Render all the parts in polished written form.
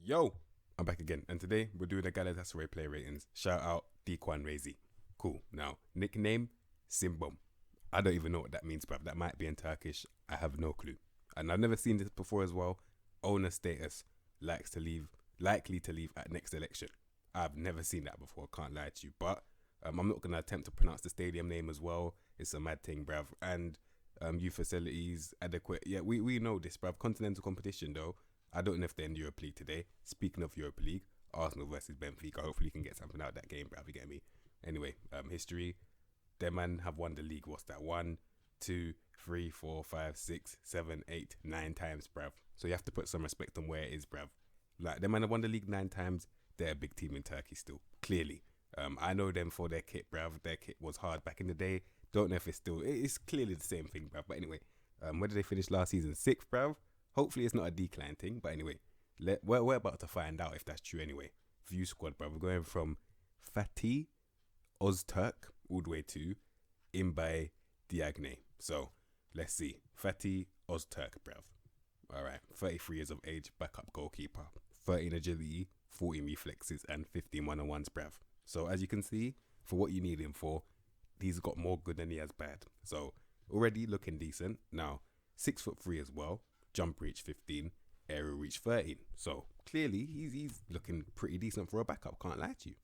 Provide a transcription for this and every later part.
Yo, I'm back again, and today we're doing the Galatasaray player ratings. Shout out Dica and Rezi. Cool. Now, nickname Simbom. I don't even know what that means, bruv. That might be in Turkish. I have no clue, and I've never seen this before as well. Owner status likely to leave at next election. I've never seen that before. Can't lie to you, but I'm not gonna attempt to pronounce the stadium name as well. It's a mad thing, bruv. And youth facilities adequate. Yeah, we know this, bruv. Continental competition though. I don't know if they're in Europa League today. Speaking of Europa League, Arsenal versus Benfica. Hopefully, you can get something out of that game, bruv. You get me? Anyway, history. Them man have won the league. What's that? 1, 2, 3, 4, 5, 6, 7, 8, 9 times, bruv. So you have to put some respect on where it is, bruv. Like, them man have won the league 9 times. They're a big team in Turkey still. Clearly. I know them for their kit, bruv. Their kit was hard back in the day. Don't know if it's still... It's clearly the same thing, bruv. But anyway, where did they finish last season? 6th, bruv. Hopefully it's not a decline thing, but anyway, we're about to find out if that's true anyway. View squad, bro. We're going from Fatih Ozturk all the way to Imbay Diagne. So let's see. Fatih Ozturk, bruv. All right, 33 years of age, backup goalkeeper, 13 agility, 14 reflexes, and 15 one-on-ones, bruv. So as you can see, for what you need him for, he's got more good than he has bad. So already looking decent. Now 6'3" as well. Jump reach 15, aerial reach 13. So clearly he's looking pretty decent for a backup, can't lie to you.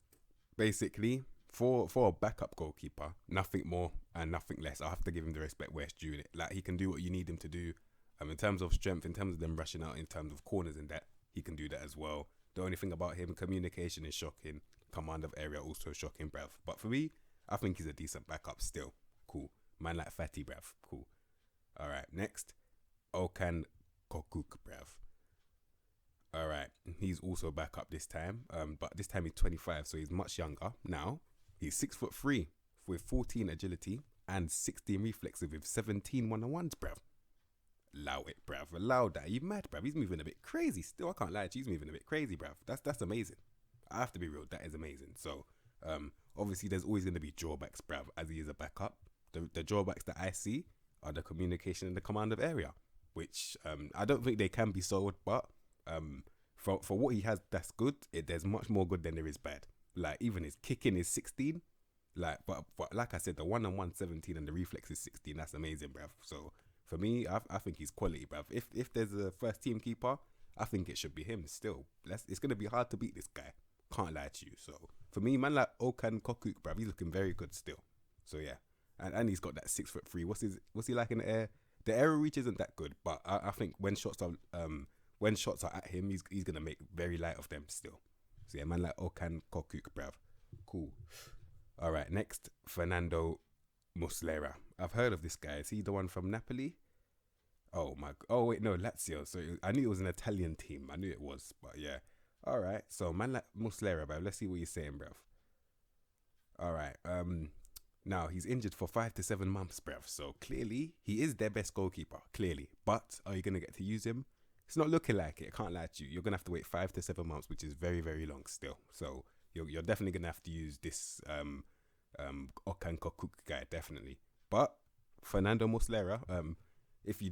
Basically, for a backup goalkeeper, nothing more and nothing less. I have to give him the respect where it's due in it. Like, he can do what you need him to do. In terms of strength, in terms of them rushing out, in terms of corners and that, he can do that as well. The only thing about him, communication is shocking. Command of area also shocking, bruv. But for me, I think he's a decent backup still. Cool. Man like Fatty, bruv. Cool. All right, next. Okan Kokuk, bruv. Alright, he's also back up this time, but this time he's 25, so he's much younger. Now, he's 6'3" with 14 agility and 16 reflexes with 17 one-on-ones, bruv. Allow it, bruv. Allow that. You mad, bruv? He's moving a bit crazy still. I can't lie to you, he's moving a bit crazy, bruv. That's amazing. I have to be real, that is amazing. So, obviously there's always going to be drawbacks, bruv, as he is a backup. The drawbacks that I see are the communication and the command of area, which I don't think they can be sold, but for what he has, that's good. There's much more good than there is bad. Like, even his kicking is 16, like, but like I said, the one-on-one 17 and the reflex is 16. That's amazing, bruv. So for me, I think he's quality, bruv. If there's a first team keeper, I think it should be him still. It's gonna be hard to beat this guy. Can't lie to you. So for me, man like Okan Kokuk, bruv, he's looking very good still. So yeah, and he's got that 6'3". What's he like in the air? The aerial reach isn't that good, but I think when shots are at him, he's gonna make very light of them still. So yeah, man like Okan Kokuk, bruv. Cool. All right, next, Fernando Muslera. I've heard of this guy. Is he the one from Napoli? Oh wait, no, Lazio. So I knew it was an Italian team. I knew it was, but yeah. All right, so man like Muslera, bruv. Let's see what you're saying, bruv. All right. Now, he's injured for 5 to 7 months, bruv. So clearly, he is their best goalkeeper, clearly. But are you going to get to use him? It's not looking like it. I can't lie to you. You're going to have to wait 5 to 7 months, which is very, very long still. So you're definitely going to have to use this Okan Kokuk guy, definitely. But Fernando Muslera, if he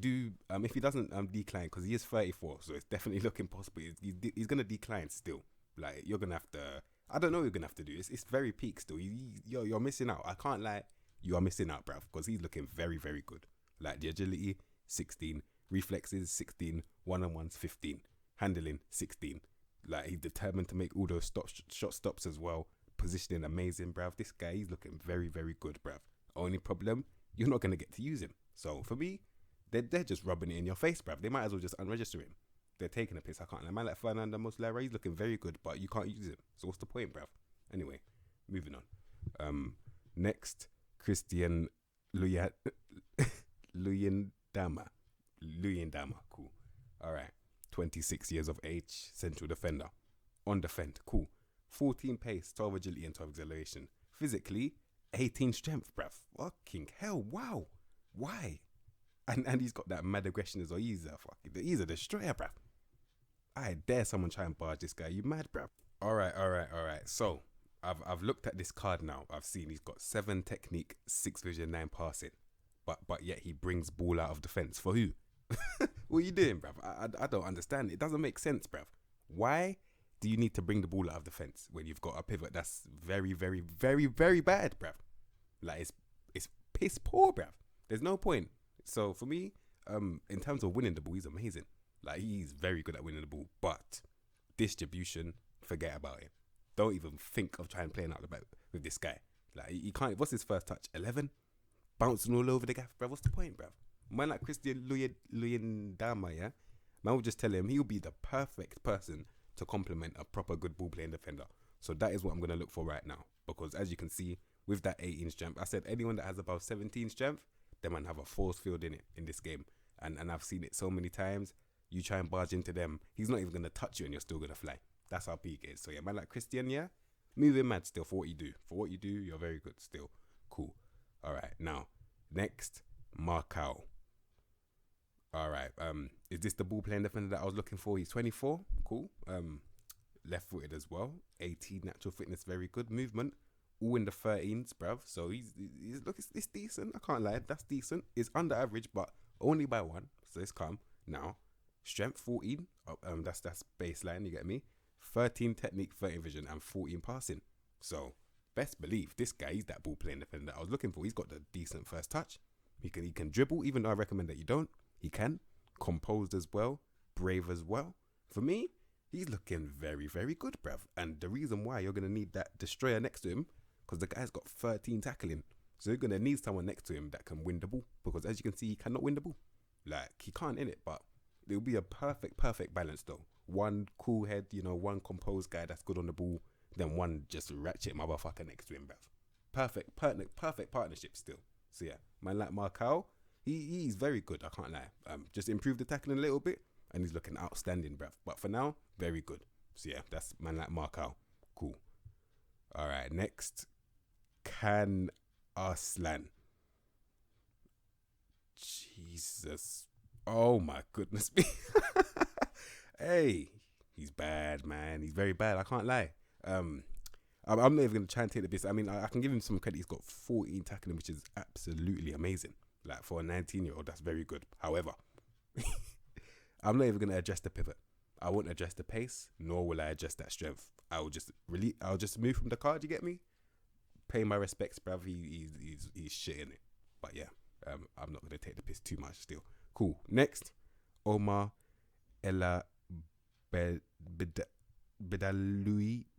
doesn't decline, because he is 34, so it's definitely looking possible. He's going to decline still. Like, you're going to have to... I don't know what you're going to have to do. It's very peak still. You're missing out. I can't lie. You are missing out, bruv, because he's looking very, very good. Like, the agility, 16. Reflexes, 16. One-on-ones, 15. Handling, 16. Like, he's determined to make all those shot stops as well. Positioning, amazing, bruv. This guy, he's looking very, very good, bruv. Only problem, you're not going to get to use him. So, for me, they're just rubbing it in your face, bruv. They might as well just unregister him. They're taking a piss. I can't. A man like Fernando Muslera, he's looking very good, but you can't use him. So what's the point, bruv? Anyway, moving on. Next, Christian Luyan Dama. Cool. All right. 26 years of age, central defender. On defend. Cool. 14 pace, 12 agility, and 12 acceleration. Physically, 18 strength, bruv. Fucking hell. Wow. Why? And he's got that mad aggression as well. He's a destroyer, bruv. I dare someone try and barge this guy. You mad, bruv? All right. So I've looked at this card now. I've seen he's got 7 technique, 6 vision, 9 passing. But yet he brings ball out of defense. For who? What are you doing, bruv? I don't understand. It doesn't make sense, bruv. Why do you need to bring the ball out of defense when you've got a pivot that's very, very, very, very bad, bruv? Like, it's piss poor, bruv. There's no point. So for me, in terms of winning the ball, he's amazing. Like, he's very good at winning the ball, but distribution, forget about it. Don't even think of trying playing out the back with this guy. Like, he can't. What's his first touch? 11, bouncing all over the gaff, bruv. What's the point, bruv? Man like Christian Dama, yeah. Man will just tell him he'll be the perfect person to complement a proper good ball playing defender. So that is what I'm gonna look for right now, because as you can see with that 18 strength, I said anyone that has above 17 strength, they man have a force field in it in this game, and I've seen it so many times. You try and barge into them, he's not even gonna touch you, and you're still gonna fly. That's how big it is. So yeah, man like Christian, yeah, moving mad still for what you do. For what you do, you're very good still. Cool. All right, now next, Macau. All right, is this the ball playing defender that I was looking for? He's 24, cool. Left footed as well, 18 natural fitness, very good. Movement, all in the 13s, bruv. So he's look, it's decent. I can't lie, that's decent. It's under average, but only by one. So it's calm. Now, strength 14. That's baseline. You get me? 13 technique, 13 vision, and 14 passing. So best believe this guy, he's that ball playing defender that I was looking for. He's got the decent first touch. He can dribble, even though I recommend that you don't. He can. Composed as well. Brave as well. For me, he's looking very, very good, bruv. And the reason why you're going to need that destroyer next to him, because the guy's got 13 tackling. So you're going to need someone next to him that can win the ball. Because as you can see, he cannot win the ball. Like, he can't in it, but it'll be a perfect balance though. One cool head, one composed guy that's good on the ball, then one just ratchet motherfucker next to him, bruv. Perfect partnership still. So yeah, man like Macau, he's very good, I can't lie. Just improved the tackling a little bit, and he's looking outstanding, bruv. But for now, very good. So yeah, that's man like Macau. Cool. All right, next, Can Arslan. Jesus. Oh my goodness me. Hey, he's bad, man. He's very bad. I can't lie. I'm not even going to try and take the piss. I mean, I can give him some credit. He's got 14 tackling, which is absolutely amazing. Like, for a 19-year-old, that's very good. However, I'm not even going to address the pivot. I won't address the pace, nor will I address that strength. I'll just move from the card, you get me? Pay my respects, bruv. He's shit in it. But yeah, I'm not going to take the piss too much still. Cool. Next, Omar Ella Bedaloui,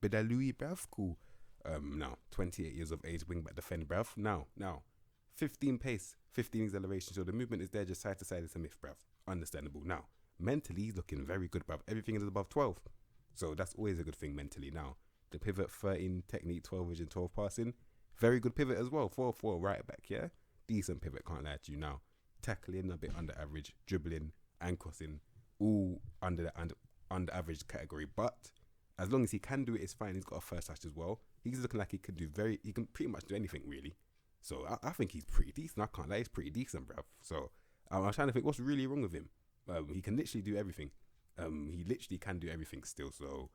bruv. Cool. Now, 28 years of age, wing back defend, bruv. Now, 15 pace, 15 acceleration. So the movement is there, just side to side. It's a myth, bruv. Understandable. Now, mentally, he's looking very good, bruv. Everything is above 12. So that's always a good thing mentally. Now, the pivot, 13 technique, 12 vision, 12 passing. Very good pivot as well. 4-4 right back, yeah? Decent pivot, can't lie to you. Now, tackling, a bit under average, dribbling and crossing, all under average category. But as long as he can do it, it's fine. He's got a first touch as well. He's looking like he can pretty much do anything, really. So I think he's pretty decent. I can't lie, he's pretty decent, bruv. So I'm trying to think what's really wrong with him. He can literally do everything. He literally can do everything still. So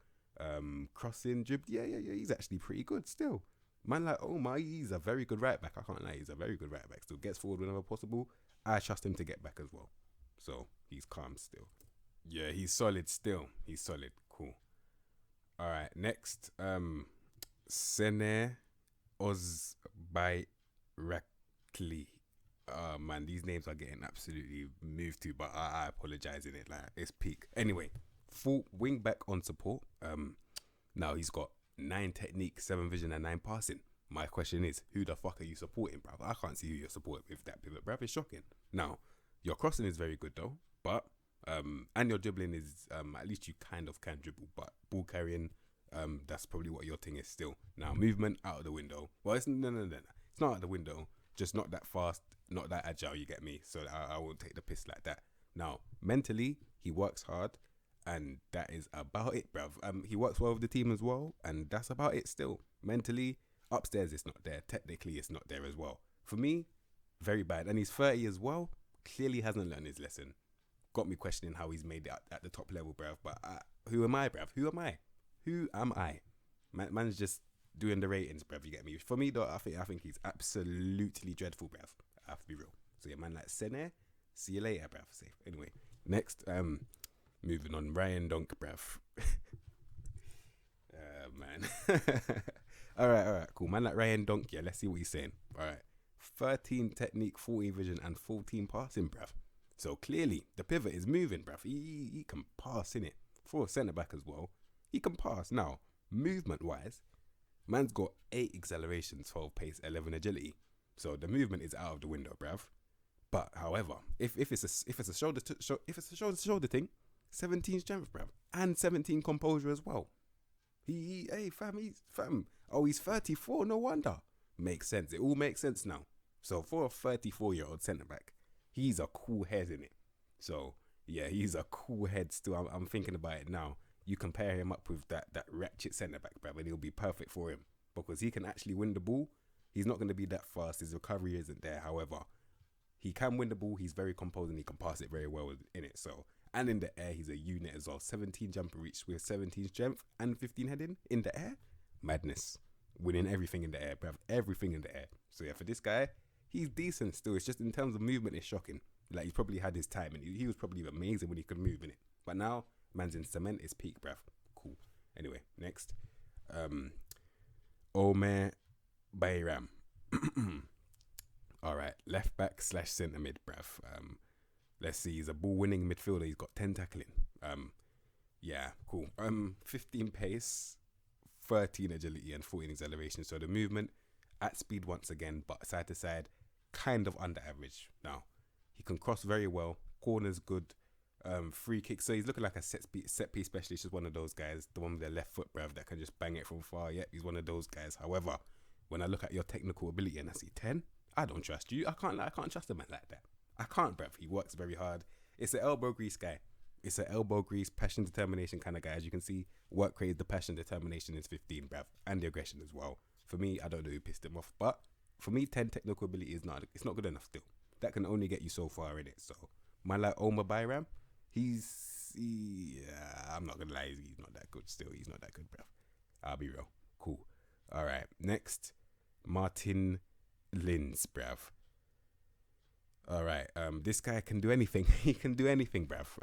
crossing, dribble, yeah, he's actually pretty good still. Man like, oh my, he's a very good right back. I can't lie, he's a very good right back. Still gets forward whenever possible. I trust him to get back as well. So he's calm still. Yeah, he's solid still. He's solid. Cool. All right, next, Sene Ozbairakli. Man, these names are getting absolutely moved to, but I apologize in it. Like, it's peak. Anyway, full wing back on support. Now he's got 9 technique, 7 vision, and 9 passing. My question is, who the fuck are you supporting, bruv? I can't see who you're supporting with that pivot, bruv. It's shocking. Now, your crossing is very good though, but and your dribbling is at least you kind of can dribble, but ball carrying, that's probably what your thing is still. Now, movement out of the window. Well, it's no. It's not out the window, just not that fast, not that agile, you get me? So I won't take the piss like that. Now, mentally, he works hard, and that is about it, bruv. He works well with the team as well, and that's about it still. Mentally, upstairs it's not there. Technically, it's not there as well. For me, very bad. And he's 30 as well. Clearly hasn't learned his lesson. Got me questioning how he's made it at the top level, bruv. But who am I, bruv? Who am I? Man's just doing the ratings, bruv. You get me? For me, though, I think he's absolutely dreadful, bruv. I have to be real. So yeah, man, like Sene, see you later, bruv. Safe. Anyway, next, moving on, Ryan Donk, bruv. man. All right, cool. Man like Ryan Donkey, let's see what he's saying. All right. 13 technique, 14 vision, and 14 passing, bruv. So clearly, the pivot is moving, bruv. He can pass, innit? For a centre-back as well. He can pass. Now, movement-wise, man's got 8 acceleration, 12 pace, 11 agility. So the movement is out of the window, bruv. But however, if it's a shoulder shoulder thing, 17 strength, bruv, and 17 composure as well. He's 34. No wonder. Makes sense. It all makes sense now. So for a 34-year-old centre back, he's a cool head in it. So yeah, he's a cool head still. I'm thinking about it now. You compare him up with that ratchet centre back, bruv, and he'll be perfect for him because he can actually win the ball. He's not going to be that fast. His recovery isn't there. However, he can win the ball. He's very composed and he can pass it very well in it. So, and in the air, he's a unit as well. 17 jumper reach with 17 strength and 15 heading in the air. Madness. Winning everything in the air, bruv. Everything in the air. So yeah, for this guy, he's decent still. It's just in terms of movement, it's shocking. Like, he's probably had his time and he was probably amazing when he could move in it. But now, man's in cement, is peak, bruv. Cool. Anyway, next. Omer Bayram. Alright, left back / centre mid, bruv. Let's see, he's a ball winning midfielder. He's got 10 tackling. Yeah, cool. 15 pace, 13 agility, and 14 acceleration. So the movement at speed once again, but side to side, kind of under average. Now, he can cross very well. Corners good. Free kicks. So he's looking like a set piece specialist. Just one of those guys. The one with their left foot, bruv, that can just bang it from far. Yep, he's one of those guys. However, when I look at your technical ability and I see 10, I don't trust you. I can't trust a man like that. I can't, bruv. He works very hard. It's an elbow grease guy. It's an elbow grease, passion, determination kind of guy. As you can see, work rate, the passion, determination is 15, bruv. And the aggression as well. For me, I don't know who pissed him off. But for me, 10 technical ability is not good enough still. That can only get you so far in it. So, man like Omar Bayram, I'm not going to lie, he's not that good still. He's not that good, bruv. I'll be real. Cool. All right. Next, Martin Lindsprov, bruv. All right. This guy can do anything. He can do anything, bruv.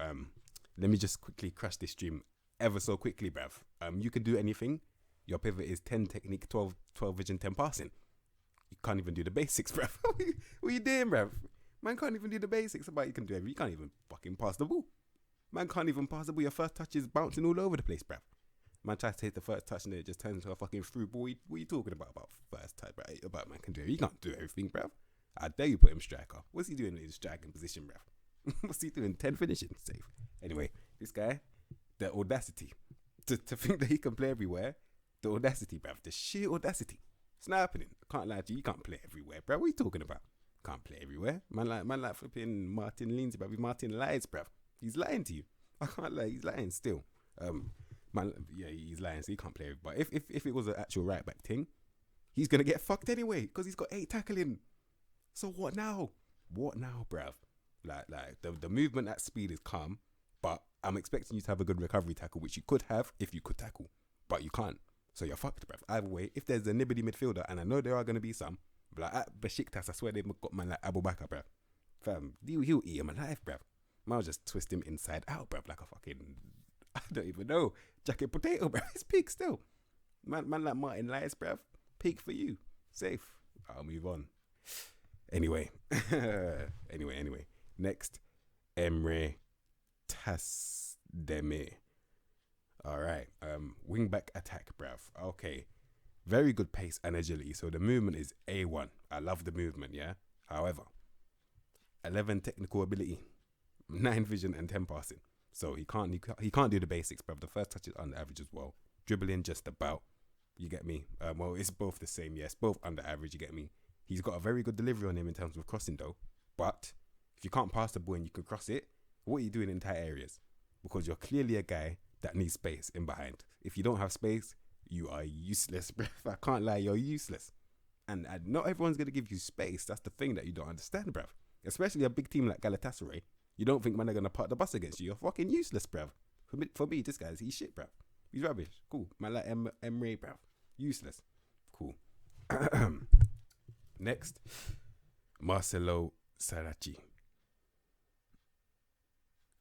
Let me just quickly crush this stream ever so quickly, bruv. You can do anything. Your pivot is 10 technique, 12 vision, 10 passing. You can't even do the basics, bruv. What you doing, bruv? Man can't even do the basics. But you can do everything. You can't even fucking pass the ball. Man can't even pass the ball. Your first touch is bouncing all over the place, bruv. Man tries to hit the first touch and it just turns into a fucking through ball. What are you talking about first touch, bruv? About man can do it. He can't do everything, bruv. I dare you put him striker. What's he doing in his striking position, bruv? What's he doing? 10 finishing, safe. Anyway, this guy, the audacity to think that he can play everywhere. The audacity, bruv. The sheer audacity. It's not happening. I can't lie to you. You can't play everywhere, bruv. What are you talking about? Can't play everywhere. Man like flipping Martin Lindsay, bruv. Martin lies, bruv. He's lying to you. I can't lie. He's lying still. He's lying. So he can't play everywhere. But if it was an actual right back thing, he's gonna get fucked anyway because he's got 8 tackling. So what now? What now, bruv? Like the movement at speed is calm, but I'm expecting you to have a good recovery tackle, which you could have if you could tackle, but you can't. So you're fucked, bruv. Either way, if there's a nibbity midfielder, and I know there are going to be some, but like at Besiktas, I swear they've got man like Abu Bakr, bruv. Fam, he'll eat him alive, bruv. Man will just twist him inside out, bruv, like a fucking, I don't even know, jacket potato, bruv. It's peak still. Man like Martin Lies, bruv. Peak for you. Safe. I'll move on. Anyway. Anyway. Next, Emre Tasdemir. Alright, wing back attack, bruv. Okay, very good pace and agility. So the movement is A1. I love the movement, yeah. However, 11 technical ability, 9 vision, and 10 passing. So he can't do the basics, bruv. The first touch is under average as well. Dribbling just about. You get me? Well, it's both the same. Yes, both under average. You get me? He's got a very good delivery on him in terms of crossing, though. But if you can't pass the ball and you can cross it, what are you doing in tight areas? Because you're clearly a guy that needs space in behind. If you don't have space, you are useless, bruv. I can't lie, you're useless. And not everyone's going to give you space. That's the thing that you don't understand, bruv. Especially a big team like Galatasaray. You don't think man are going to park the bus against you. You're fucking useless, bruv. For me, this guy's, he's shit, bruv. He's rubbish. Cool. Man like Emre, bruv. Useless. Cool. Next, Marcelo Serachi.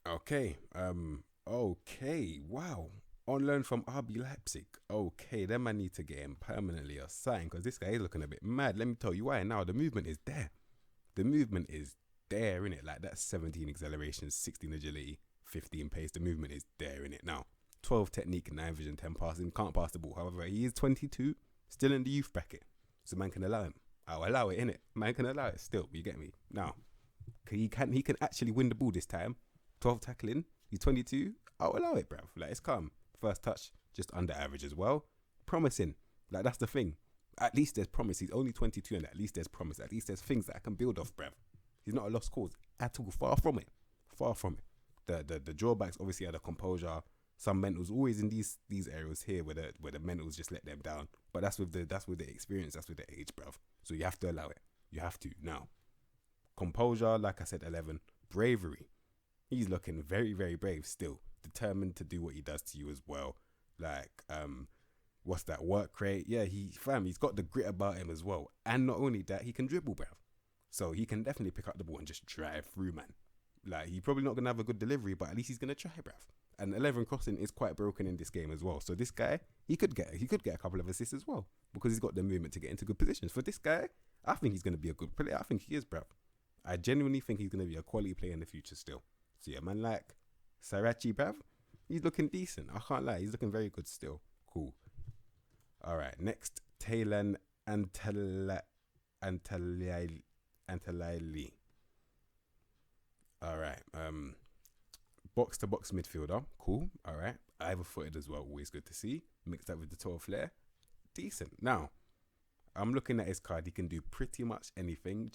Okay. Okay. Wow. On loan from RB Leipzig. Okay, then I need to get him permanently or something because this guy is looking a bit mad. Let me tell you why. Now the movement is there. The movement is there, innit? Like that's 17 acceleration, 16 agility, 15 pace. The movement is there, innit? Now 12 technique, 9 vision, 10 passing. Can't pass the ball. However, he is 22, still in the youth bracket, so man can allow him. I'll allow it, innit? Man can allow it still. You get me? Now he can actually win the ball this time. 12 tackling. He's 22. I'll allow it, bruv. Like it's calm. First touch, just under average as well. Promising. Like that's the thing. At least there's promise. He's only 22 and at least there's promise. At least there's things that I can build off, bruv. He's not a lost cause at all. Far from it. Far from it. The drawbacks obviously are the composure. Some mentals always in these areas here where the mentals just let them down. But that's with the experience, that's with the age, bruv. So you have to allow it. You have to. Now, composure, like I said, 11. Bravery. He's looking very, very brave still. Determined to do what he does to you as well. Like, what's that? Work rate. Yeah, he's got the grit about him as well. And not only that, he can dribble, bruv. So he can definitely pick up the ball and just drive through, man. Like, he's probably not going to have a good delivery, but at least he's going to try, bruv. And 11 crossing is quite broken in this game as well. So this guy, he could get a couple of assists as well because he's got the movement to get into good positions. For this guy, I think he's going to be a good player. I think he is, bruv. I genuinely think he's going to be a quality player in the future still. So yeah, man, like Serachi, bruv, he's looking decent. I can't lie. He's looking very good still. Cool. All right. Next, Taylan Antalaili. All right. Box to box midfielder. Cool. All right. Either footed as well. Always good to see. Mixed up with the tall flair. Decent. Now, I'm looking at his card. He can do pretty much anything.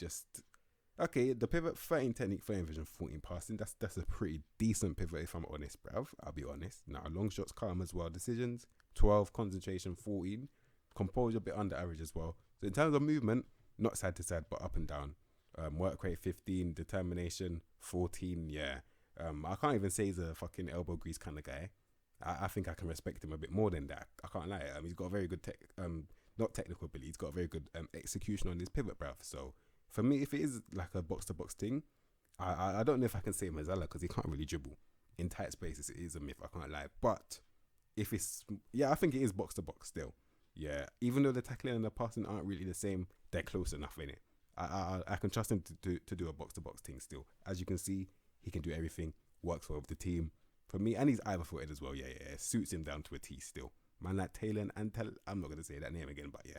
Okay, the pivot, 13 technique, 13 vision, 14 passing. That's a pretty decent pivot if I'm honest, bruv. I'll be honest. Now, long shots, calm as well. Decisions, 12. Concentration, 14. Composure, a bit under average as well. So in terms of movement, not side to side, but up and down. Work rate, 15. Determination, 14. Yeah. I can't even say he's a fucking elbow grease kind of guy. I think I can respect him a bit more than that. I can't lie. He's got a very good not technical ability. He's got a very good execution on his pivot, bruv. So for me, if it is like a box to box thing, I don't know if I can say Mazzala because he can't really dribble in tight spaces. It is a myth. I can't lie. But if it's I think it is box to box still. Yeah, even though the tackling and the passing aren't really the same, they're close enough in it. I can trust him to do a box to box thing still. As you can see, he can do everything. Works well with the team. For me, and he's either footed as well. Yeah. Suits him down to a T still. Man like Taylan and I'm not gonna say that name again, but yeah.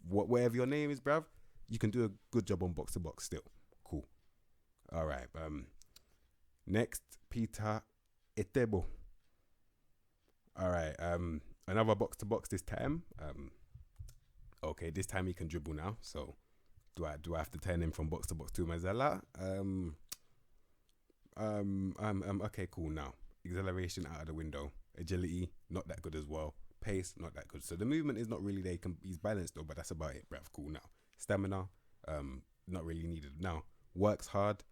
Whatever your name is, bruv, you can do a good job on box to box still. Cool. All right. Next, Peter Etebo. All right. Another box to box this time. Okay, this time he can dribble now. So, do I have to turn him from box to box to Mazzala? Okay, cool. Now, acceleration out of the window. Agility, not that good as well. Pace, not that good. So the movement is not really there. He's balanced though, but that's about it, bruv. Cool. Now, stamina, not really needed. Now, works hard,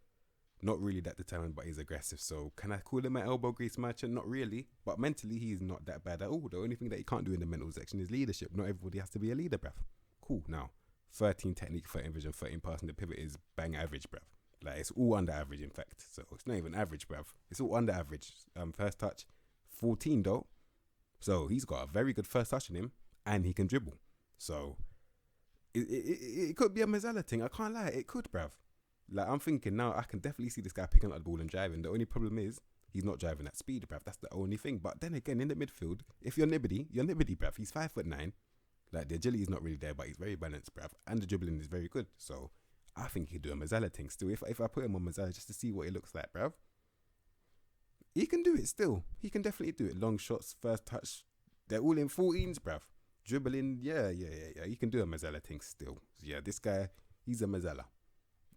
not really that determined, but he's aggressive. So can I call him an elbow grease merchant? Not really, but mentally he's not that bad at all. The only thing that he can't do in the mental section is leadership. Not everybody has to be a leader, bruv. Cool. Now, 13 technique, 13 vision, 13 passing. The pivot is bang average, bruv. Like, it's all under average, in fact. So it's not even average, bruv. It's all under average. First touch, 14 though. So he's got a very good first touch in him, and he can dribble. So it could be a Mazzala thing. I can't lie. It could, bruv. Like, I'm thinking now, I can definitely see this guy picking up the ball and driving. The only problem is he's not driving at speed, bruv. That's the only thing. But then again, in the midfield, if you're Nibbity, bruv. He's 5'9". Like, the agility is not really there, but he's very balanced, bruv. And the dribbling is very good. So I think he could do a Mazzala thing still. If I put him on Mazzala just to see what it looks like, bruv, he can do it still. He can definitely do it. Long shots, first touch, they're all in 14s, bruv. Dribbling, yeah. He can do a Mazzala thing still. Yeah, this guy, he's a Mazzala.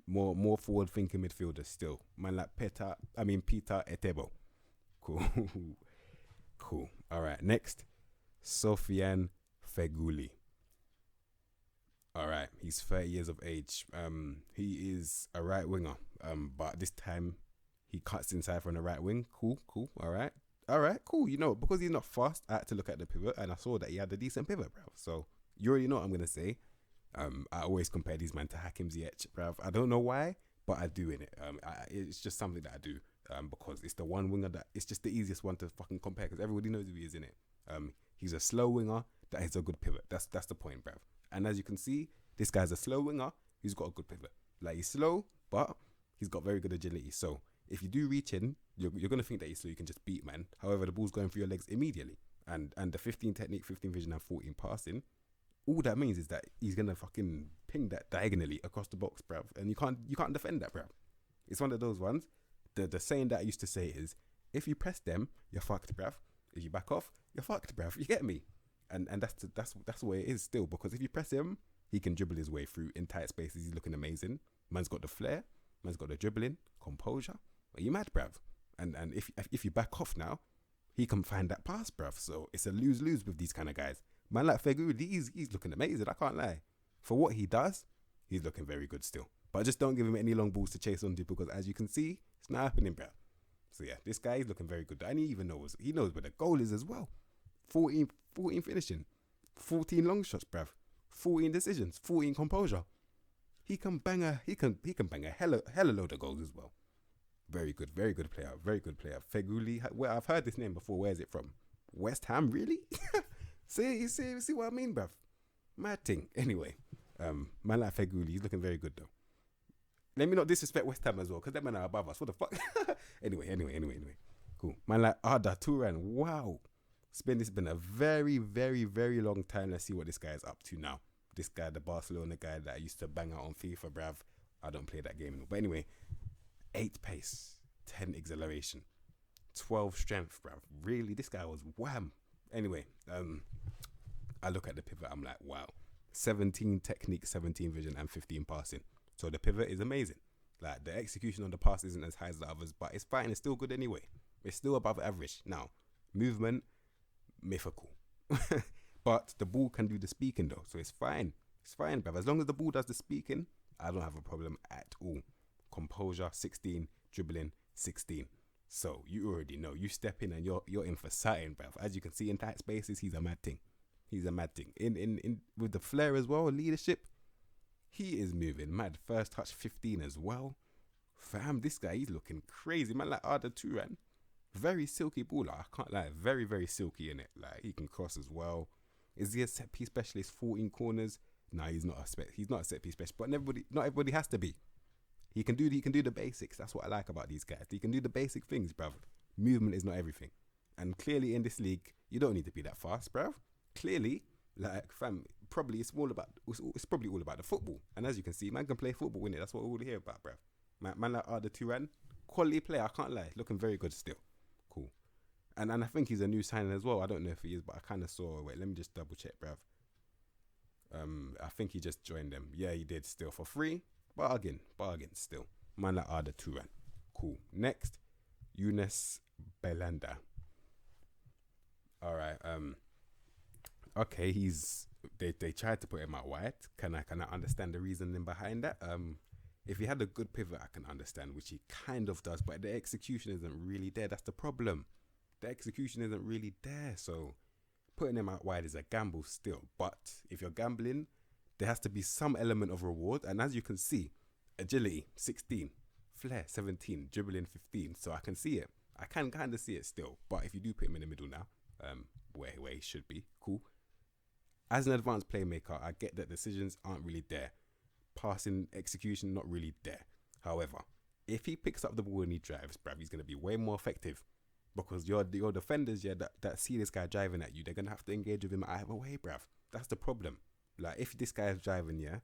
More forward thinking midfielder still. Man like Peter Etebo. Cool. Cool. All right. Next, Sofiane Fagooli. All right. He's 30 years of age. He is a right winger. But this time he cuts inside from the right wing. Cool. All right. Cool. You know, because he's not fast, I had to look at the pivot and I saw that he had a decent pivot, bro. So you already know what I'm gonna say. I always compare these men to Hakim Ziyech, bruv. I don't know why, but I do in it. It's just something that I do. because it's the one winger that it's just the easiest one to fucking compare because everybody knows who he is in it. He's a slow winger that is a good pivot. That's the point, bruv. And as you can see, this guy's a slow winger who's got a good pivot. Like, he's slow, but he's got very good agility. So if you do reach in, you're gonna think that he's slow. You can just beat man. However, the ball's going through your legs immediately. And the 15 technique, 15 vision, and 14 passing. All that means is that he's gonna fucking ping that diagonally across the box, bruv. And you can't defend that, bruv. It's one of those ones. The saying that I used to say is, if you press them, you're fucked, bruv. If you back off, you're fucked, bruv. You get me? And that's the way it is still. Because if you press him, he can dribble his way through in tight spaces. He's looking amazing. Man's got the flair. Man's got the dribbling, composure. Are you mad, bruv? And if you back off now, he can find that pass, bruv. So it's a lose-lose with these kind of guys. Man like Fagooli, he's looking amazing. I can't lie. For what he does, he's looking very good still. But just don't give him any long balls to chase onto because, as you can see, it's not happening, bruv. So yeah, this guy is looking very good. And he knows where the goal is as well. 14 finishing, 14 long shots, bruv. 14 decisions, 14 composure. He can bang a hella load of goals as well. Very good player. Fagooli, well, I've heard this name before. Where is it from? West Ham, really? see what I mean, bruv? Mad thing. Anyway, man like Fagooli, he's looking very good though. Let me not disrespect West Ham as well, because them men are above us. What the fuck? Anyway. Cool. Man like Arda Turan, wow. It's been a very, very, very long time. Let's see what this guy is up to now. This guy, the Barcelona guy that I used to bang out on FIFA, bruv. I don't play that game anymore. But anyway, 8 pace, 10 acceleration, 12 strength, bruv. Really? This guy was wham. Anyway, I look at the pivot, I'm like, wow. 17 technique, 17 vision, and 15 passing. So the pivot is amazing. Like, the execution on the pass isn't as high as the others, but it's fine. It's still good anyway. It's still above average. Now, movement, mythical. But the ball can do the speaking though, so it's fine. It's fine, bruv. As long as the ball does the speaking, I don't have a problem at all. Composure, 16. Dribbling, 16. So you already know. You step in and you're in for something, bruv. As you can see in tight spaces, he's a mad thing. In with the flair as well, leadership. He is moving mad. First touch, 15 as well. Fam, this guy, he's looking crazy. Man, like Arda Turan. Very silky baller. I can't lie. Very, very silky in it. Like, he can cross as well. Is he a set piece specialist? 14 corners? Nah, he's not a set piece specialist. But not everybody has to be. He can do the basics. That's what I like about these guys. He can do the basic things, bruv. Movement is not everything. And clearly in this league, you don't need to be that fast, bruv. Clearly, like, fam, probably it's probably all about the football. And as you can see, man can play football, innit? That's what we're all here about, bruv. Man like Arda Turan, quality player, I can't lie. Looking very good still. Cool. And I think he's a new signing as well. I don't know if he is, but I kind of saw. Wait, let me just double check, bruv. I think he just joined them. Yeah, he did still for free. Bargain still. Man like Arda Turan. Cool. Next, Eunice Belanda. All right. Okay, they tried to put him out wide. Can I understand the reasoning behind that? If he had a good pivot, I can understand, which he kind of does, but the execution isn't really there. That's the problem. The execution isn't really there, so putting him out wide is a gamble still. But if you're gambling, there has to be some element of reward. And as you can see, agility, 16, flair, 17, dribbling, 15. So I can see it. I can kind of see it still. But if you do put him in the middle now, where he should be, cool. As an advanced playmaker, I get that decisions aren't really there. Passing, execution, not really there. However, if he picks up the ball and he drives, bruv, he's going to be way more effective. Because your defenders, yeah, that see this guy driving at you, they're going to have to engage with him either way, bruv. That's the problem. Like, if this guy is driving, yeah,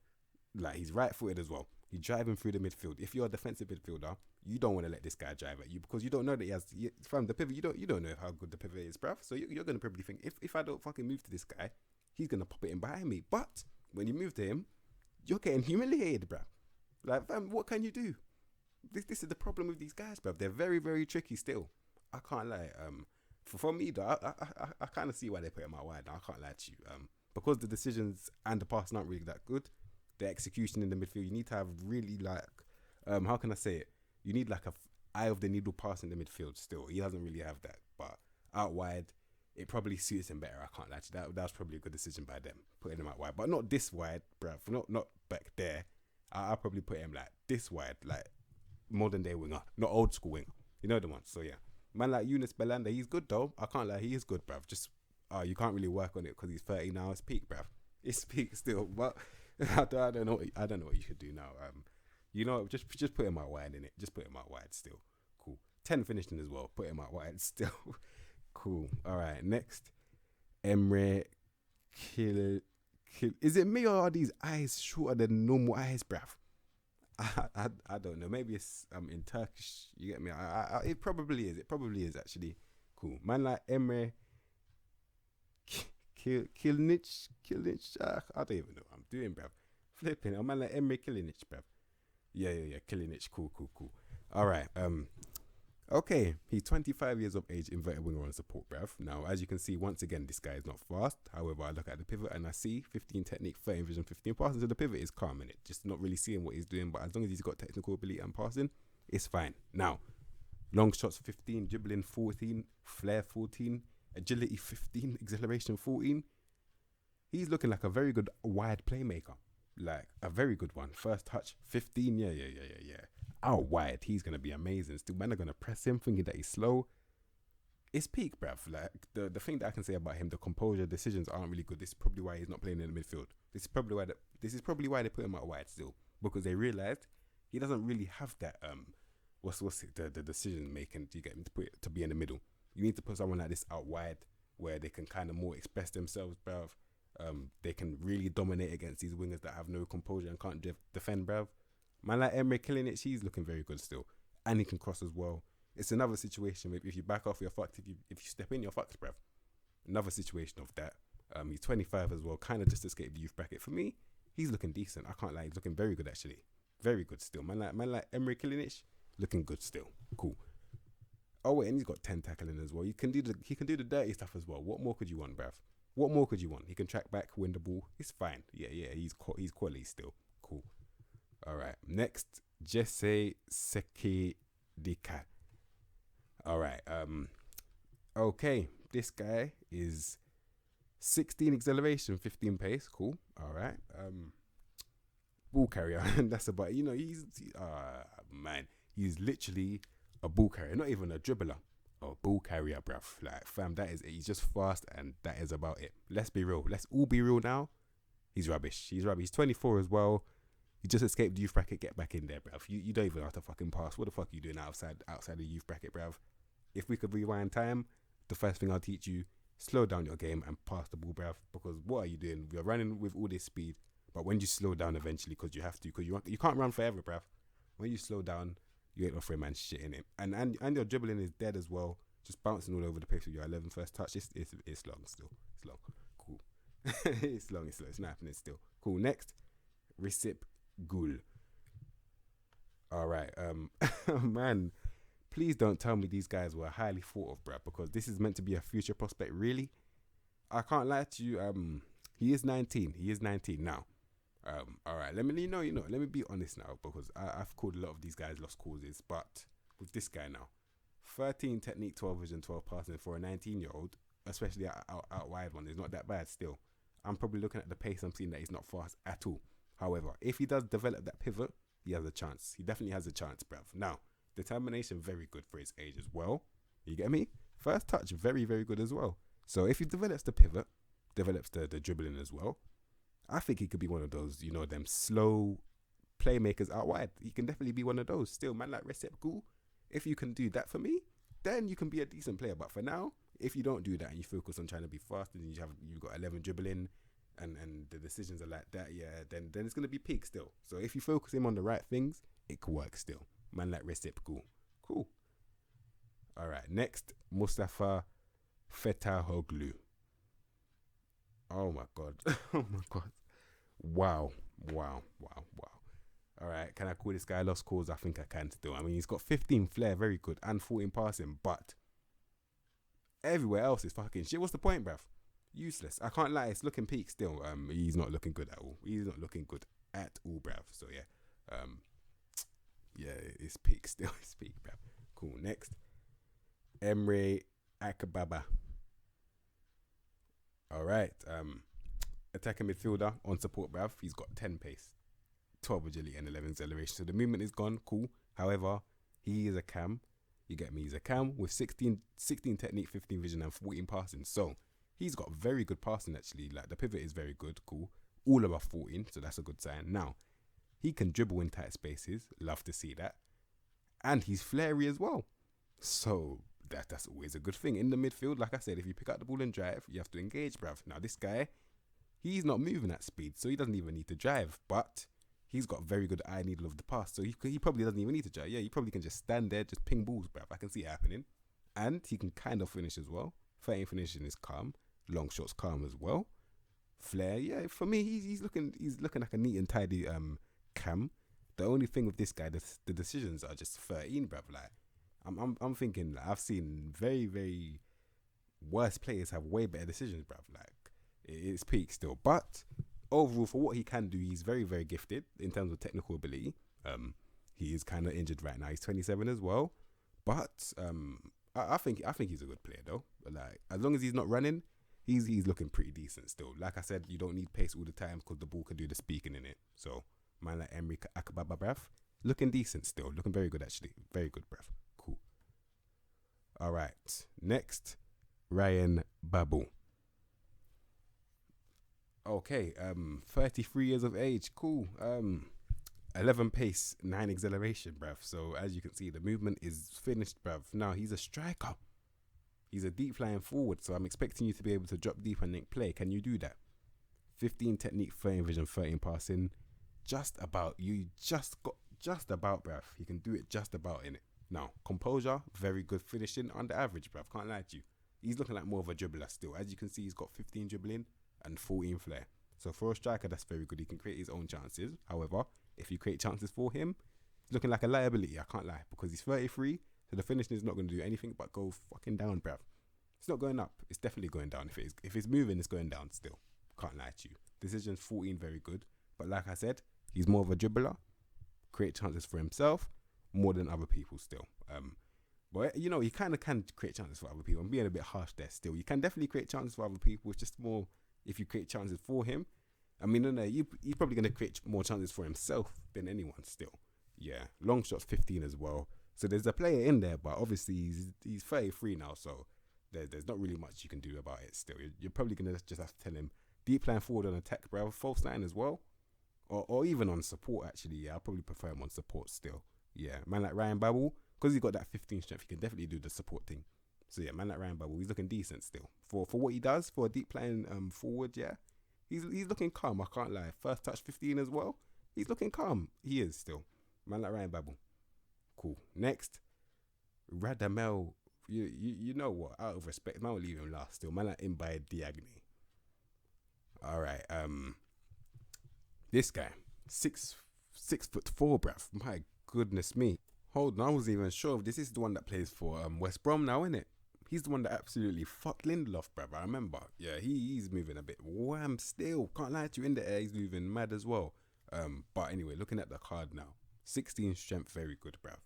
like, he's right-footed as well. He's driving through the midfield. If you're a defensive midfielder, you don't want to let this guy drive at you because you don't know that he has, from the pivot, you don't know how good the pivot is, bruv. So you're going to probably think, if I don't fucking move to this guy, he's going to pop it in behind me. But when you move to him, you're getting humiliated, bruv. Like, fam, what can you do? This is the problem with these guys, bruv. They're very, very tricky still. I can't lie. For me, though, I kind of see why they put him out wide. Now, I can't lie to you. Because the decisions and the passing aren't really that good, the execution in the midfield, you need to have really, like, how can I say it? You need like a eye of the needle pass in the midfield still. He doesn't really have that. But out wide, it probably suits him better. I can't lie to you. That was probably a good decision by them, putting him out wide. But not this wide, bruv. Not back there. I'll probably put him like this wide, like modern day winger, not old school winger. You know the one. So yeah, man like Eunice Belanda, he's good though. I can't lie, he is good, bruv. Just you can't really work on it because he's 30 now. It's peak, bruv. It's peak still, but I don't know. I don't know what you should do now. You know, just put him out wide in it. Just put him out wide still. Cool. 10 finishing as well. Put him out wide still. Cool. All right. Next, Emre Kill. Is it me or are these eyes shorter than normal eyes, bruv? I don't know. Maybe it's in Turkish. You get me? It probably is. It probably is actually. Cool. Man like Emre Kilnich. I don't even know what I'm doing, bruv. Flipping. A man like Emre Kilnich, bruv. Yeah. Kilnich. Cool. All right. Okay. He's 25 years of age, inverted winger on support, bruv. Now, as you can see, once again, this guy is not fast. However, I look at the pivot and I see 15 technique, 13 vision, 15 passing. So the pivot is calm in it. Just not really seeing what he's doing. But as long as he's got technical ability and passing, it's fine. Now, long shots 15, dribbling 14, flair 14, agility 15, acceleration 14. He's looking like a very good wide playmaker. Like a very good one. First touch 15. Yeah. Out wide, he's gonna be amazing. Still, men are gonna press him, thinking that he's slow. It's peak, bruv. Like the thing that I can say about him, the composure, decisions aren't really good. This is probably why he's not playing in the midfield. This is probably why they put him out wide still, because they realized he doesn't really have that what's it, the decision making. You get him to be in the middle. You need to put someone like this out wide where they can kind of more express themselves, bruv. They can really dominate against these wingers that have no composure and can't defend, bruv. Man like Emre Kilnich, he's looking very good still, and he can cross as well. It's another situation where if you back off, you're fucked. If you step in, you're fucked, bruv. Another situation of that. He's 25 as well, kind of just escaped the youth bracket. For me, he's looking decent. I can't lie, he's looking very good actually, very good still. Man like Emre Kilnich, looking good still. Cool. Oh wait, and he's got 10 tackling as well. He can do the dirty stuff as well. What more could you want, bruv? What more could you want? He can track back, win the ball. It's fine. Yeah. He's quality still. Cool. All right. Next, Jesse Seki Dica. All right. Okay. This guy is 16 acceleration, 15 pace. Cool. All right. Ball carrier. That's about. He's literally a ball carrier, not even a dribbler. Oh, ball carrier, bruv. Like, fam, he's just fast, and that is about it. Let's be real. Let's all be real now. He's rubbish. He's 24 as well. You just escaped the youth bracket. Get back in there, bruv. You don't even have to fucking pass. What the fuck are you doing outside the youth bracket, bruv? If we could rewind time, the first thing I'll teach you, slow down your game and pass the ball, bruv. Because what are you doing? You're running with all this speed, but when you slow down eventually, because you have to, because you can't run forever, bruv. When you slow down, you ain't offering man shit in it. And your dribbling is dead as well. Just bouncing all over the place with your 11 first touch. It's long still. It's long. Cool. It's long. It's not happening still. Cool. Next, Recep Gul. All right. Man, please don't tell me these guys were highly thought of, bruh, because this is meant to be a future prospect. Really, I can't lie to you. He is 19. He is 19 now. All right. Let me Let me be honest now, because I've called a lot of these guys lost causes, but with this guy now, 13 technique, 12 vision, 12 passing for a 19-year-old, especially out wide one, is not that bad still. I'm probably looking at the pace. I'm seeing that he's not fast at all. However, if he does develop that pivot, he has a chance. He definitely has a chance, bruv. Now, determination, very good for his age as well. You get me? First touch, very, very good as well. So if he develops the pivot, develops the dribbling as well, I think he could be one of those, them slow playmakers out wide. He can definitely be one of those. Still, man like Recep Gul, if you can do that for me, then you can be a decent player. But for now, if you don't do that and you focus on trying to be fast and you've got 11 dribbling and the decisions are like that, yeah, then it's going to be peak still. So if you focus him on the right things, it could work still. Man like Recep Gul. Cool. All right. Next, Mustafa Fetahoglu. Oh my God. Oh my God. Wow. All right, can I call this guy lost cause? I think I can still. I mean, he's got 15 flair, very good, and 14 passing, but everywhere else is fucking shit. What's the point, bruv? Useless. I can't lie, it's looking peak still. He's not looking good at all. He's not looking good at all, bruv. So yeah, it's peak still. It's peak, bruv. Cool. Next, Emre Akbaba. All right, attacking midfielder on support, bruv. He's got 10 pace. 12 agility and 11 acceleration. So the movement is gone. Cool. However, he is a cam. You get me? He's a cam with 16 technique, 15 vision, and 14 passing. So he's got very good passing actually. Like the pivot is very good, cool. All above 14, so that's a good sign. Now, he can dribble in tight spaces. Love to see that. And he's flary as well. So that's always a good thing. In the midfield, like I said, if you pick up the ball and drive, you have to engage, bruv. Now this guy, he's not moving at speed, so he doesn't even need to drive. But he's got very good eye needle of the pass, so he probably doesn't even need to drive. Yeah, he probably can just stand there, just ping balls, bruv. I can see it happening. And he can kind of finish as well. 13 finishing is calm. Long shots calm as well. Flair, yeah, for me, he's looking like a neat and tidy cam. The only thing with this guy, the decisions are just 13, bruv. Like, I'm thinking, like, I've seen very, very worse players have way better decisions, bruv. Like, it's peak still. But overall, for what he can do, he's very, very gifted in terms of technical ability. He is kind of injured right now. He's 27 as well. But I think he's a good player though. But like, as long as he's not running, he's looking pretty decent still. Like I said, you don't need pace all the time because the ball can do the speaking in it. So man like Emery Akababa, bruv, looking decent still. Looking very good actually. Very good, bruv. Cool. All right. Next, Ryan Babu. Okay, 33 years of age. Cool. 11 pace, 9 acceleration, bruv. So as you can see, the movement is finished, bruv. Now he's a striker. He's a deep flying forward, so I'm expecting you to be able to drop deep and link play. Can you do that? 15 technique, 13 vision, 13 passing. Just about. You just about, bruv. You can do it just about in it. Now, composure, very good finishing, under average, bruv. Can't lie to you. He's looking like more of a dribbler still. As you can see, he's got 15 dribbling and 14 flair. So for a striker, that's very good. He can create his own chances. However, if you create chances for him, he's looking like a liability. I can't lie, because he's 33. So the finishing is not going to do anything but go fucking down, bruv. It's not going up. It's definitely going down. If it's moving, it's going down still. Can't lie to you. Decisions 14, very good. But like I said, he's more of a dribbler. Create chances for himself more than other people still. But you know, he kind of can create chances for other people. I'm being a bit harsh there still. You can definitely create chances for other people. It's just more if you create chances for him. I mean, no, he's probably going to create more chances for himself than anyone still. Yeah, long shots 15 as well. So there's a player in there, but obviously he's 33 now, so there's not really much you can do about it still. You're probably going to just have to tell him, deep line forward on attack, bro, false line as well. Or even on support, actually. Yeah, I'll probably prefer him on support still. Yeah, man like Ryan Babu, because he's got that 15 strength, he can definitely do the support thing. So yeah, man like Ryan Babu, he's looking decent still. For what he does, for a deep line forward, yeah, he's looking calm, I can't lie. First touch 15 as well. He's looking calm. He is still. Man like Ryan Babu. Cool. Next, Radamel. You know what? Out of respect, man will leave him last still. Man like Mbaye Diagne. Alright, this guy, 6'4", bruv. My goodness me. Hold on, I wasn't even sure if this is the one that plays for West Brom now, isn't it? He's the one that absolutely fucked Lindelof, bruv. I remember. Yeah, he's moving a bit wham still. Can't lie to you, in the air, he's moving mad as well. But anyway, looking at the card now. 16 strength, very good, bruv.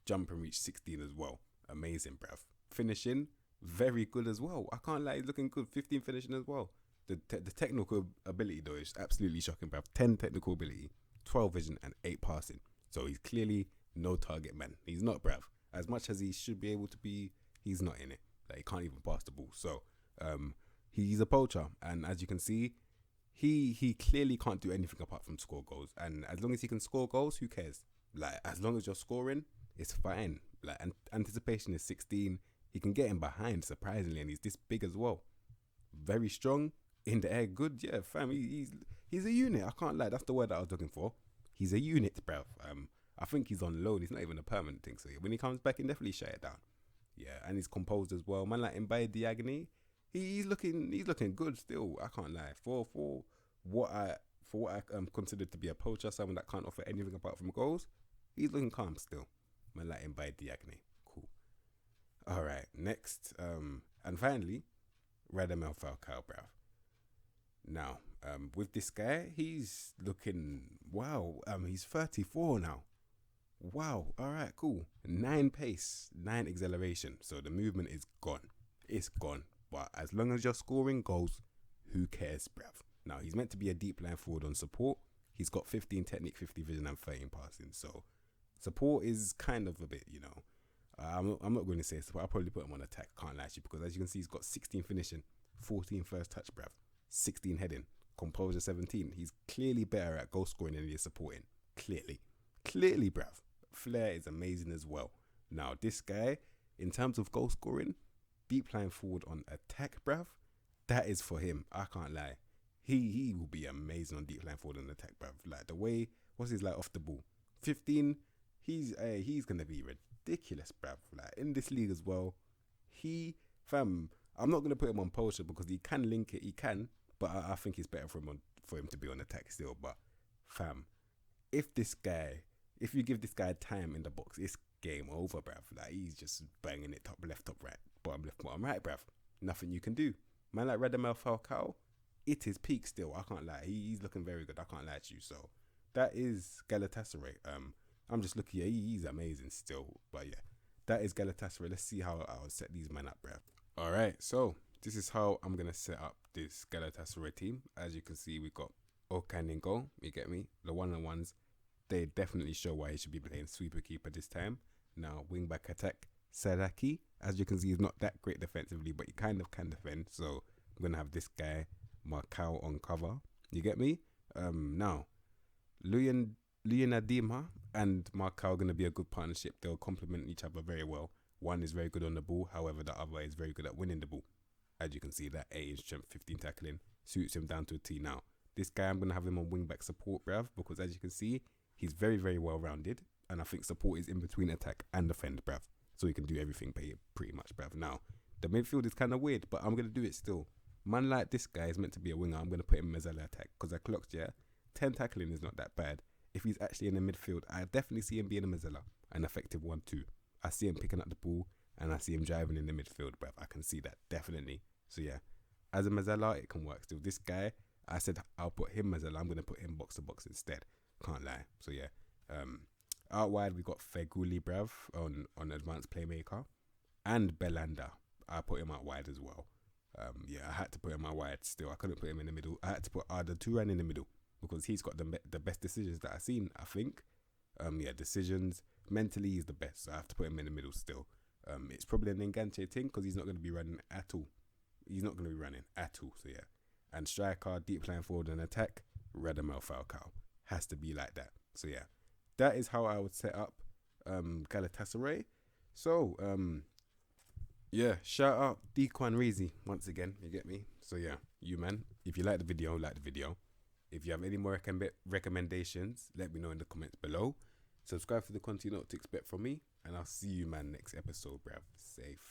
Jump and reach 16 as well. Amazing, bruv. Finishing, very good as well. I can't lie, he's looking good. 15 finishing as well. The technical ability though is absolutely shocking, bruv. 10 technical ability, 12 vision, and 8 passing. So he's clearly no target man. He's not, bruv. As much as he should be able to be, he's not in it. Like, he can't even pass the ball. So he's a poacher, and as you can see, he clearly can't do anything apart from score goals. And as long as he can score goals, who cares? Like, as long as you're scoring, it's fine. Like, anticipation is 16. He can get him behind, surprisingly, and he's this big as well. Very strong, in the air, good. Yeah, fam, he's a unit. I can't lie, that's the word that I was looking for. He's a unit, bruv. I think he's on loan. He's not even a permanent thing. So when he comes back, he definitely shut it down. Yeah, and he's composed as well. Man like Mbaye Diagne, he's looking good still. I can't lie. For what I consider to be a poacher, someone that can't offer anything apart from goals, he's looking calm still. Man like Mbaye Diagne. Cool. All right, next, and finally, Radamel Falcao, bruv. Now, with this guy, he's looking, wow, he's 34 now. Wow, all right, cool. 9 pace, 9 acceleration. So the movement is gone. It's gone. But as long as you're scoring goals, who cares, bruv? Now, he's meant to be a deep line forward on support. He's got 15 technique, 50 vision, and 13 passing. So support is kind of a bit, you know, I'm not going to say this, but I'll probably put him on attack. Can't lie to you, because as you can see, he's got 16 finishing, 14 first touch, bruv, 16 heading, composure 17. He's clearly better at goal scoring than he is supporting. Clearly, bruv. Flair is amazing as well. Now, this guy, in terms of goal scoring, deep line forward on attack, bruv, that is for him. I can't lie. He will be amazing on deep line forward on attack, bruv. Like the way, what's his like off the ball? 15. He's gonna be ridiculous, bruv. Like in this league as well. I'm not gonna put him on poster because he can link it. He can, but I think it's better for him to be on attack still. But fam, if you give this guy time in the box, it's game over, bruv. Like he's just banging it top left, top right, bottom left, bottom right, bruv. Nothing you can do. Man like Radamel Falcao, it is peak still. I can't lie. He's looking very good. I can't lie to you. So that is Galatasaray. I'm just looking. Yeah, he's amazing still. But yeah, that is Galatasaray. Let's see how I'll set these men up, bruv. All right. So this is how I'm gonna set up this Galatasaray team. As you can see, we got Okan in goal. You get me? The one-on-ones. They definitely show why he should be playing sweeper keeper this time. Now wing back attack. Serachi, as you can see, he's not that great defensively, but he kind of can defend. So I'm gonna have this guy Macau on cover. You get me? Now Dama and Macau are gonna be a good partnership. They'll complement each other very well. One is very good on the ball, however, the other is very good at winning the ball. As you can see, that 8 strength, 15 tackling suits him down to a T. Now this guy, I'm gonna have him on wing back support, bruv, because as you can see, he's very, very well rounded, and I think support is in between attack and defend, bruv. So he can do everything pretty much, bruv. Now, the midfield is kind of weird, but I'm going to do it still. Man like this guy is meant to be a winger. I'm going to put him as an attack because I clocked, 10 tackling is not that bad. If he's actually in the midfield, I definitely see him being a Mazzella, an effective one too. I see him picking up the ball and I see him driving in the midfield, bruv. I can see that, definitely. So yeah, as a Mazzella, it can work still. This guy, I said I'll put him Mazzella. I'm going to put him box to box instead. Can't lie. So yeah, out wide, we got Fagooli, bruv, on advanced playmaker. And Belanda. I put him out wide as well. Yeah, I had to put him out wide still. I couldn't put him in the middle. I had to put the Turan in the middle because he's got the best decisions that I've seen, I think. Yeah, decisions. Mentally, he's the best. So I have to put him in the middle still. It's probably an Enganche thing because he's not going to be running at all. So yeah. And striker, deep line forward and attack, Radamel Falcao. Has to be like that. So yeah. That is how I would set up Galatasaray. So, yeah, shout out Dica and Rezi once again, you get me? So yeah, you man, if you like the video, like the video. If you have any more recommendations, let me know in the comments below. Subscribe for the content you know what to expect from me, and I'll see you man next episode, bruv. Safe.